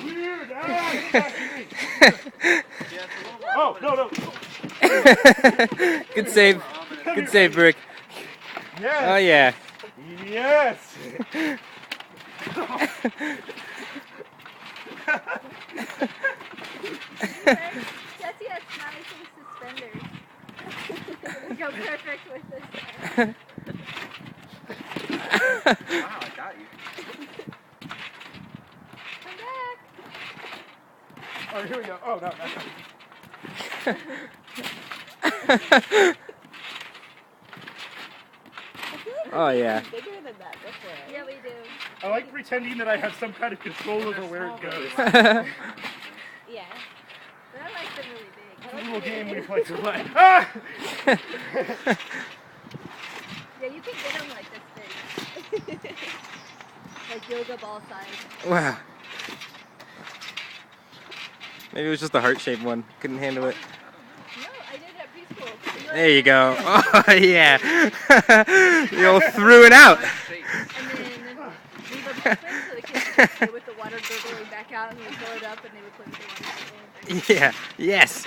weird. Oh, no. Good save. Good save, Brick. Yes. Oh, yeah. Yes. Jesse has nice suspenders. They go perfect with this. Wow, I got you. Come back. Oh, here we go. Oh, no. Oh, yeah. Bigger than that before. Yeah, we do. I like pretending that I have some kind of control over where it goes. Yeah. But I like them really big. Little game we like to play. Ah! Yeah, you can get them like this big. Like yoga ball size. Wow. Maybe it was just a heart-shaped one. Couldn't handle it. No, I did it at preschool. There you go. Oh, yeah. You all threw it out. And then leave them open so the kids could play with the water gurgling back out, and we fill it up, and they would play with the water gurgling back out. Yeah. Yes.